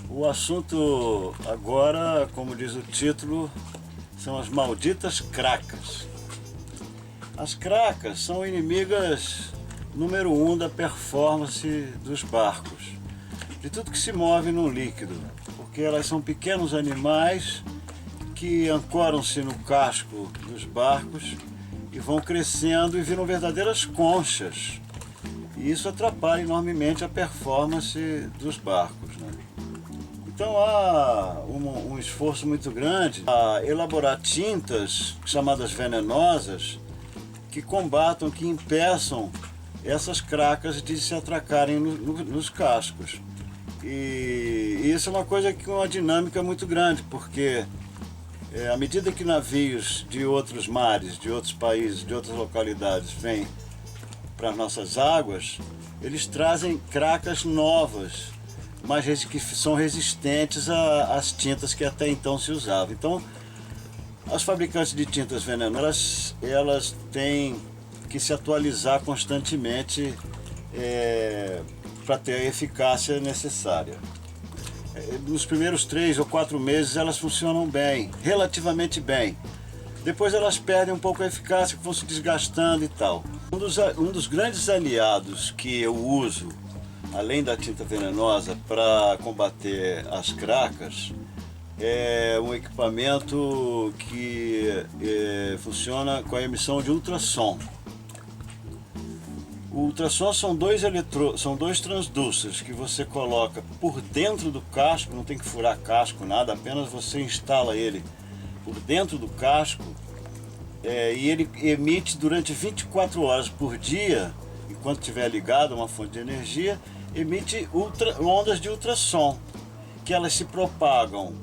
O assunto agora, como diz o título, são as malditas cracas. As cracas são inimigas número 1 da performance dos barcos, de tudo que se move no líquido, porque elas são pequenos animais que ancoram-se no casco dos barcos e vão crescendo e viram verdadeiras conchas. E isso atrapalha enormemente a performance dos barcos, né? Então há um esforço muito grande a elaborar tintas chamadas venenosas que combatam, que impeçam essas cracas de se atracarem nos cascos. E isso é uma coisa que uma dinâmica muito grande, porque à medida que navios de outros mares, de outros países, de outras localidades vêm para as nossas águas, eles trazem cracas novas, mas que são resistentes às tintas que até então se usavam. Então, as fabricantes de tintas venenosas, elas têm que se atualizar constantemente para ter a eficácia necessária. Nos primeiros 3 ou 4 meses elas funcionam bem, relativamente bem. Depois elas perdem um pouco a eficácia, vão se desgastando e tal. Um dos grandes aliados que eu uso, além da tinta venenosa, para combater as cracas, é um equipamento que funciona com a emissão de ultrassom. O ultrassom são dois transdúceres que você coloca por dentro do casco, não tem que furar casco, nada, apenas você instala ele por dentro do casco, e ele emite durante 24 horas por dia, enquanto estiver ligado a uma fonte de energia, emite ondas de ultrassom, que elas se propagam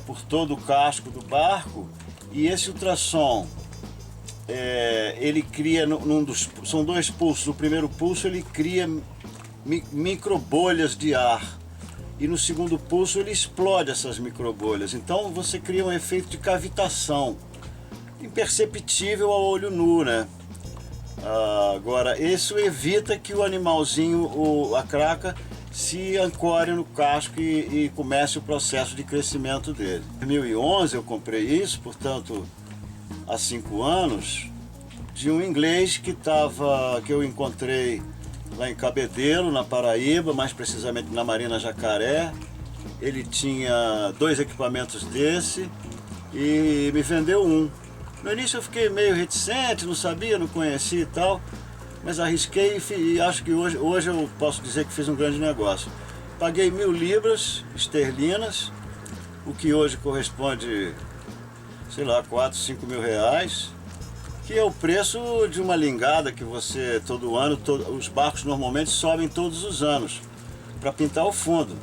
por todo o casco do barco, e esse ultrassom ele cria, são 2 pulsos. No primeiro pulso ele cria microbolhas de ar, e no segundo pulso ele explode essas microbolhas. Então você cria um efeito de cavitação imperceptível ao olho nu, né? Agora, isso evita que o animalzinho, a craca, se ancore no casco e comece o processo de crescimento dele. Em 2011 eu comprei isso, portanto, há 5 anos, de um inglês que eu encontrei lá em Cabedelo, na Paraíba, mais precisamente na Marina Jacaré. Ele tinha 2 equipamentos desse e me vendeu um. No início eu fiquei meio reticente, não sabia, não conhecia e tal, mas arrisquei e acho que hoje eu posso dizer que fiz um grande negócio. Paguei 1.000 libras esterlinas, o que hoje corresponde, sei lá, 4, 5 mil reais, que é o preço de uma lingada que você, todo ano, os barcos normalmente sobem todos os anos para pintar o fundo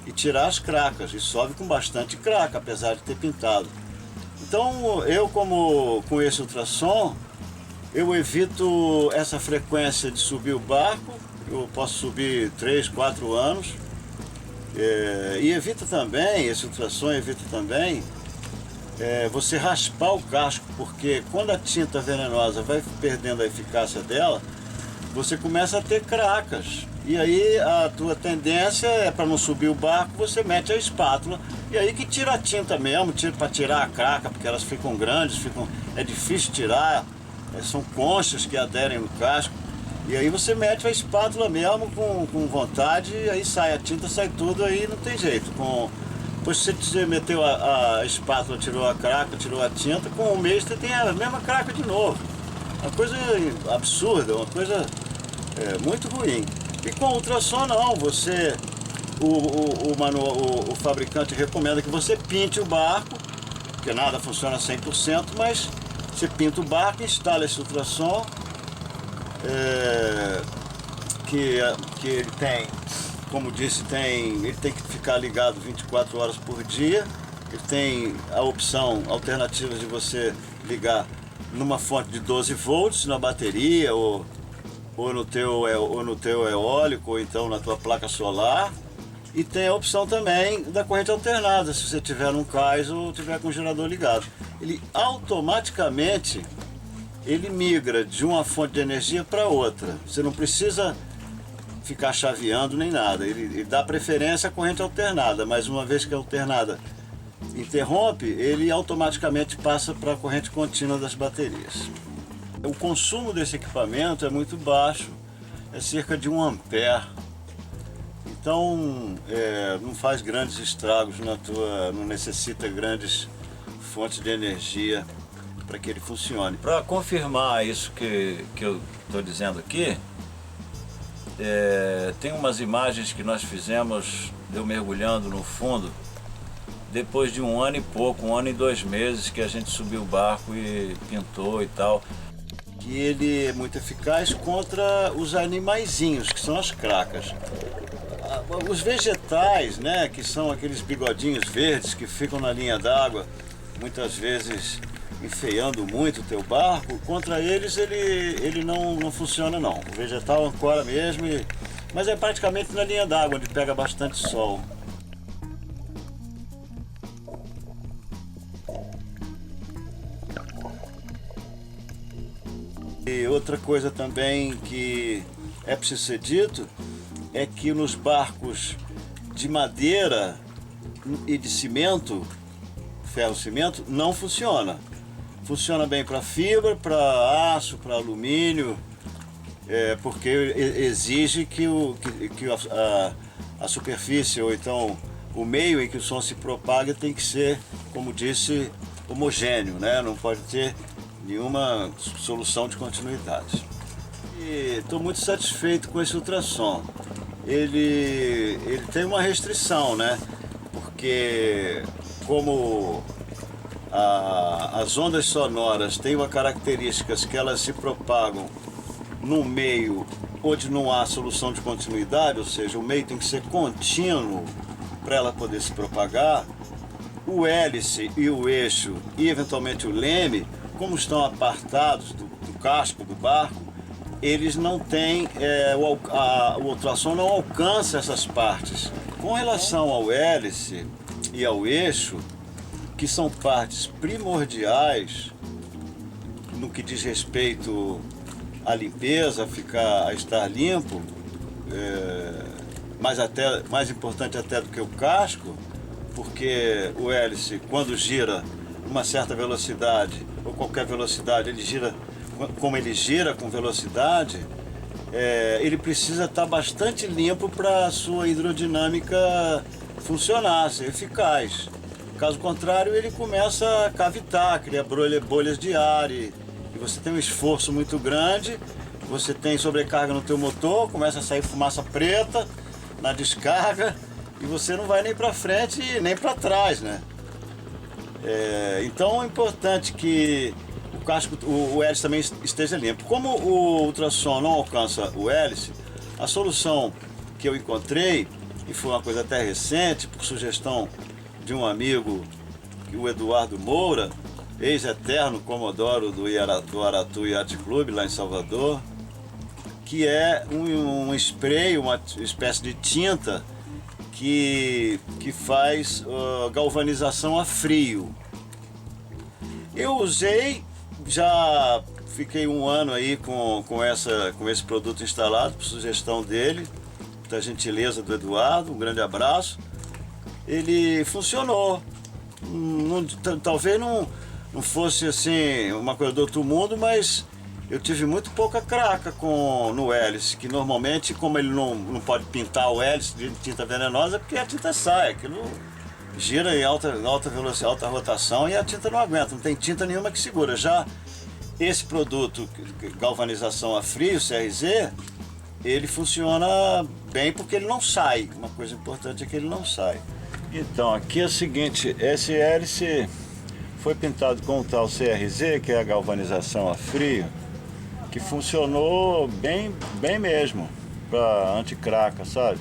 e tirar as cracas, e sobe com bastante craca, apesar de ter pintado. Então, eu com esse ultrassom, eu evito essa frequência de subir o barco, eu posso subir 3, 4 anos, e evita também, esse ultrassom evita também você raspar o casco, porque quando a tinta venenosa vai perdendo a eficácia dela, você começa a ter cracas. E aí a tua tendência é, para não subir o barco, você mete a espátula, e aí que tira a tinta mesmo, para tirar a craca, porque elas ficam grandes, é difícil tirar, são conchas que aderem no casco, e aí você mete a espátula mesmo com vontade, e aí sai a tinta, sai tudo, aí não tem jeito. Depois que você meteu a espátula, tirou a craca, tirou a tinta, com um mês você tem a mesma craca de novo. Uma coisa absurda, uma coisa muito ruim. E com ultrassom não, o fabricante recomenda que você pinte o barco, porque nada funciona 100%, mas você pinta o barco, instala esse ultrassom, que ele tem, como disse, ele tem que ficar ligado 24 horas por dia. Ele tem a opção alternativa de você ligar numa fonte de 12 volts, na bateria, ou no teu eólico, ou então na tua placa solar. E tem a opção também da corrente alternada, se você tiver num cais ou tiver com o gerador ligado. Ele automaticamente migra de uma fonte de energia para outra. Você não precisa ficar chaveando nem nada. Ele dá preferência à corrente alternada, mas uma vez que a alternada interrompe, ele automaticamente passa para a corrente contínua das baterias. O consumo desse equipamento é muito baixo, é cerca de 1 ampere. Então não faz grandes estragos não necessita grandes fontes de energia para que ele funcione. Para confirmar isso que eu estou dizendo aqui, tem umas imagens que nós fizemos, eu mergulhando no fundo, depois de 1 ano e pouco, 1 ano e 2 meses que a gente subiu o barco e pintou e tal. Que ele é muito eficaz contra os animaizinhos, que são as cracas. Os vegetais, né, que são aqueles bigodinhos verdes que ficam na linha d'água, muitas vezes enfeiando muito o teu barco, contra eles ele não funciona não. O vegetal ancora mesmo, mas é praticamente na linha d'água, onde pega bastante sol. E outra coisa também que é preciso ser dito é que nos barcos de madeira e de cimento, ferro-cimento, não funciona. Funciona bem para fibra, para aço, para alumínio, porque exige que a superfície, ou então o meio em que o som se propaga, tem que ser, como disse, homogêneo, né? Não pode ter nenhuma solução de continuidade. E estou muito satisfeito com esse ultrassom. Ele tem uma restrição, né? Porque como as ondas sonoras têm uma característica que elas se propagam num meio onde não há solução de continuidade, ou seja, o meio tem que ser contínuo para ela poder se propagar, o hélice e o eixo e eventualmente o leme, como estão apartados do casco do barco, eles não têm, o ultrassom não alcança essas partes. Com relação ao hélice e ao eixo, que são partes primordiais no que diz respeito à limpeza, a estar limpo, mais importante até do que o casco, porque o hélice, quando gira uma certa velocidade, ou qualquer velocidade, ele gira, como ele gira com velocidade, ele precisa estar bastante limpo para a sua hidrodinâmica funcionar, ser eficaz. Caso contrário, ele começa a cavitar, criar bolhas de ar e você tem um esforço muito grande, você tem sobrecarga no teu motor, começa a sair fumaça preta na descarga e você não vai nem para frente e nem para trás, né? Então é importante que o hélice também esteja limpo. Como o ultrassom não alcança o hélice, a solução que eu encontrei, e foi uma coisa até recente, por sugestão de um amigo, o Eduardo Moura, ex-eterno comodoro do Aratu Yacht Club, lá em Salvador, que é um spray, uma espécie de tinta que faz galvanização a frio. Eu usei, já fiquei 1 ano aí com esse produto instalado, por sugestão dele, da gentileza do Eduardo, um grande abraço. Ele funcionou. Talvez não fosse assim uma coisa do outro mundo, mas eu tive muito pouca craca no hélice, que normalmente, como ele não pode pintar o hélice de tinta venenosa, porque a tinta sai, aquilo gira em alta velocidade, alta rotação, e a tinta não aguenta, não tem tinta nenhuma que segura. Já esse produto, galvanização a frio, CRZ, ele funciona bem porque ele não sai. Uma coisa importante é que ele não sai. Então, aqui é o seguinte, esse hélice foi pintado com o tal CRZ, que é a galvanização a frio, que funcionou bem mesmo, para anticraca, sabe?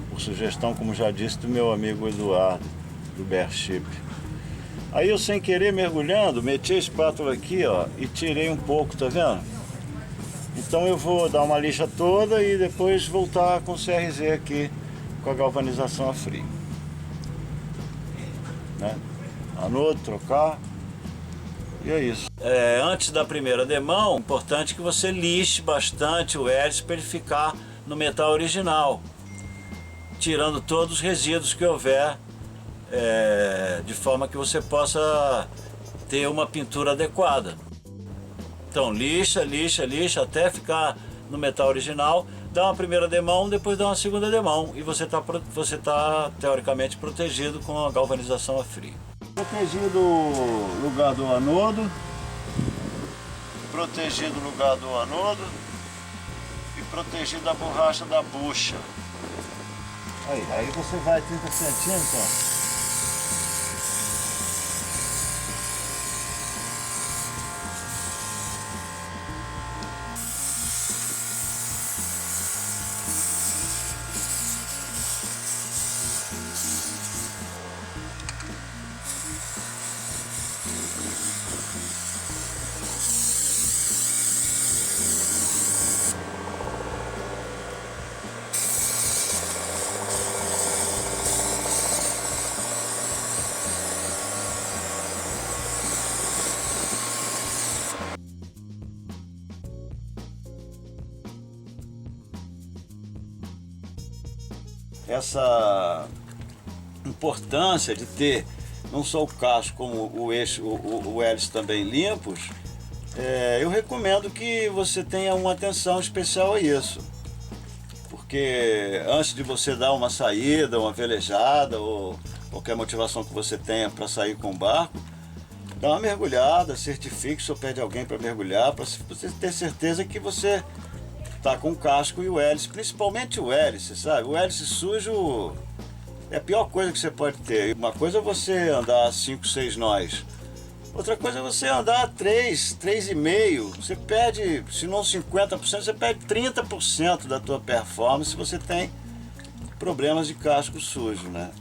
Por sugestão, como já disse, do meu amigo Eduardo, do Bearship. Aí eu, sem querer, mergulhando, meti a espátula aqui, ó, e tirei um pouco, tá vendo? Então eu vou dar uma lixa toda e depois voltar com o CRZ aqui, com a galvanização a frio. Né? Anoto, trocar, e é isso. Antes da primeira demão, é importante que você lixe bastante o hélice para ele ficar no metal original, tirando todos os resíduos que houver, de forma que você possa ter uma pintura adequada. Então lixa, lixa, lixa até ficar no metal original, dá uma primeira demão, depois dá uma segunda demão e você tá teoricamente protegido com a galvanização a frio. Protegido o lugar do anodo, protegido o lugar do anodo e protegido a borracha da bucha. Aí você vai 30 centímetros, ó. Essa importância de ter não só o casco como o eixo, o hélice também limpos, eu recomendo que você tenha uma atenção especial a isso, porque antes de você dar uma saída, uma velejada ou qualquer motivação que você tenha para sair com o barco, dá uma mergulhada, certifique se pede alguém para mergulhar, para você ter certeza que você tá com o casco e o hélice, principalmente o hélice, sabe? O hélice sujo é a pior coisa que você pode ter. Uma coisa é você andar 5, 6 nós. Outra coisa é você andar 3, 3,5. Você perde, se não 50%, você perde 30% da tua performance se você tem problemas de casco sujo, né?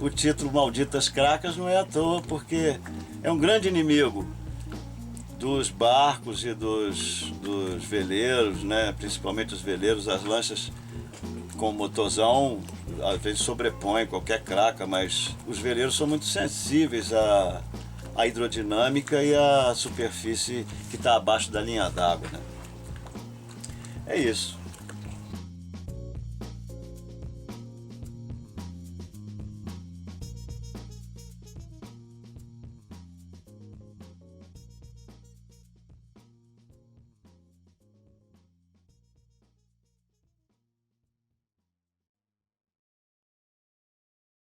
O título Malditas Cracas não é à toa, porque é um grande inimigo dos barcos e dos veleiros, né? Principalmente os veleiros, as lanchas com motorzão às vezes sobrepõem qualquer craca, mas os veleiros são muito sensíveis à hidrodinâmica e à superfície que está abaixo da linha d'água, né? É isso.